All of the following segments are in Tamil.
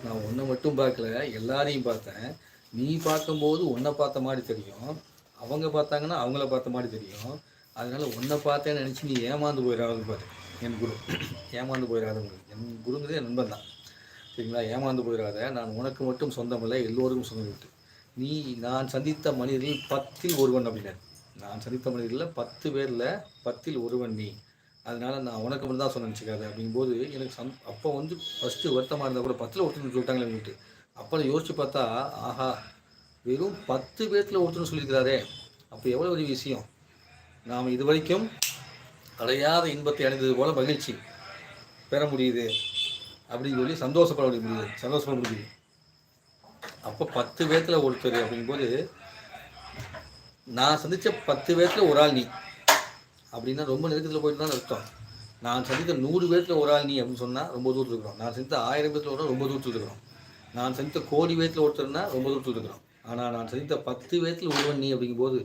நான் உன்னை மட்டும் பார்க்கல, எல்லாரையும் பார்த்தேன். நீ பார்க்கும்போது உன்னை பார்த்த மாதிரி தெரியும். அவங்க பார்த்தாங்கன்னா அவங்கள பார்த்த மாதிரி தெரியும். அதனால உன்னை பார்த்தேன்னு நினச்சி நீ ஏமாந்து போயிடாதுன்னு பாரு என் குரு. ஏமாந்து போயிடாத என் குருங்கிறது என் நண்பன் தான். சரிங்களா? ஏமாந்து போயிடாத. நான் உனக்கு மட்டும் சொந்தமில்லை, எல்லோருக்கும் சொந்தம். நீ நான் சந்தித்த மனிதர்கள் 10ல் ஒருவன் அப்படின்னாரு. நான் சந்தித்த மனிதர்களில் 10 பேரில் 10ல் ஒருவன் நீ. அதனால் நான் உனக்கு மட்டும் தான் சொன்ன நினச்சிக்காது அப்படிங்கும்போது எனக்கு அப்போ வந்து ஃபஸ்ட்டு வருத்தமாக இருந்தால் கூட 10ல் ஒருத்தர் சொல்லிட்டாங்களே அப்படின்ட்டு. அப்போ யோசித்து பார்த்தா, ஆஹா, வெறும் 10 பேர்த்தில் ஒருத்தர் சொல்லியிருக்கிறாரே, அப்போ எவ்வளோ ஒரு விஷயம். நாம் இது வரைக்கும் அடையாத இன்பத்தை அடைந்தது போல் மகிழ்ச்சி பெற முடியுது அப்படின்னு சொல்லி சந்தோஷப்பட முடியுது. அப்போ 10 பேர்த்தில் ஒருத்தர் அப்படிங்கும்போது, நான் சந்தித்த 10 பேர்த்தில் ஒரு ஆள் நீ அப்படின்னா ரொம்ப நெருக்கத்தில் போயிட்டு தான் அர்த்தம். நான் சந்தித்த 100 பேர்த்தில் ஒரு ஆள் நீ அப்படின்னு சொன்னால் ரொம்ப தூரத்தில் இருக்கிறோம். நான் சந்தித்த 1000 பேர்த்தில் ஒருத்தர் ரொம்ப தூரத்தில் இருக்கிறோம். நான் சந்தித்த கோடி பேர்த்தில் ஒருத்தர்னா ரொம்ப தூரத்தில் இருக்கிறோம். ஆனால் நான் சந்தித்த 10 பேர்த்தில் ஒருவன் நீ அப்படிங்கும்போது,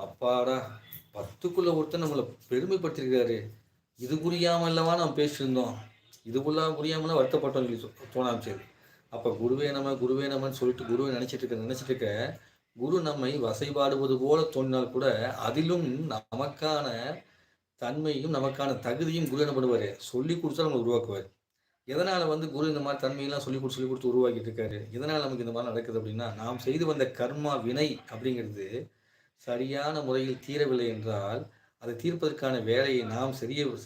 அப்பாடா, 10க்குள்ள ஒருத்தர் நம்மளை பெருமைப்படுத்திருக்காரு. இது புரியாமல் அல்லவா நம்ம பேசியிருந்தோம், இது புரியாமல் வருத்தப்பட்டோம் சொல்லி தோண ஆரம்பிச்சது. அப்போ குருவே நமன்னு சொல்லிட்டு குருவை நினச்சிட்டு இருக்க குரு நம்மை வசைபாடுவது போல தோன்றினால் கூட அதிலும் நமக்கான தன்மையும் நமக்கான தகுதியும் குரு என்ன பண்ணுவார், சொல்லி கொடுத்தா நம்ம உருவாக்குவார். எதனால் வந்து குரு இந்த மாதிரி தன்மையெல்லாம் சொல்லி கொடுத்து உருவாக்கிட்டு இருக்காரு? எதனால் நமக்கு இந்த மாதிரி நடக்குது அப்படின்னா, நாம் செய்து வந்த கர்மா வினை அப்படிங்கிறது சரியான முறையில் தீரவில்லை என்றால், அதை தீர்ப்பதற்கான வேலையை நாம்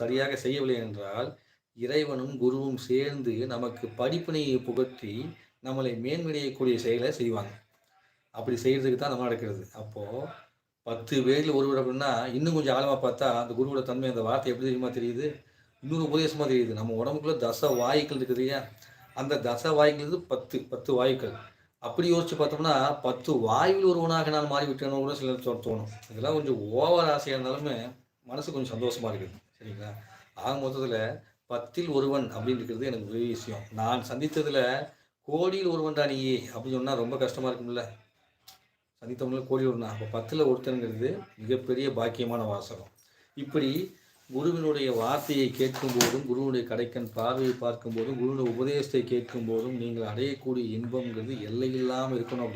சரியாக செய்யவில்லை என்றால், இறைவனும் குருவும் சேர்ந்து நமக்கு படிப்பினையை புகற்றி நம்மளை மேன்மையடையக்கூடிய செயலை செய்வாங்க. அப்படி செய்கிறதுக்கு தான் நம்ம நடக்கிறது. அப்போது 10 பேரில் ஒருவர் அப்படின்னா இன்னும் கொஞ்சம் ஆழமாக பார்த்தா அந்த குருவோட தன்மை, அந்த வார்த்தை எப்படி தெரியுமா தெரியுது? இன்னொரு உபதேசமாக தெரியுது. நம்ம உடம்புக்குள்ளே தச வாயுக்கள் இருக்குது இல்லையா? அந்த தச வாயுக்கள் 10 வாயுக்கள். அப்படி யோசித்து பார்த்தோம்னா 10 வாயுவில் ஒருவனாக நான் மாறிவிட்டேன்னு கூட சிலர் தோணும். இதெல்லாம் கொஞ்சம் ஓவர் ஆசையாக இருந்தாலுமே மனசு கொஞ்சம் சந்தோஷமாக இருக்குது. சரிங்களா? ஆக மொத்தத்தில் 10ல் ஒருவன் அப்படின்னு இருக்கிறது எனக்கு பெரிய விஷயம். நான் சந்தித்ததில் கோடியில் ஒருவன் தான் நீ அப்படின்னு சொன்னால் ரொம்ப கஷ்டமாக இருக்கும்ல. சந்தித்தவங்களில் கோடி ஒருவன். அப்போ 10ல் ஒருத்தனுங்கிறது மிகப்பெரிய பாக்கியமான வாசகம். இப்படி குருவினுடைய வார்த்தையை கேட்கும் போதும், குருவினுடைய கடைக்கண் பார்வையை பார்க்கும் போதும், குருவினுடைய உபதேசத்தை கேட்கும் போதும் நீங்கள் அடையக்கூடிய இன்பம்ங்கிறது எல்லையில்லாமல் இருக்கணும்.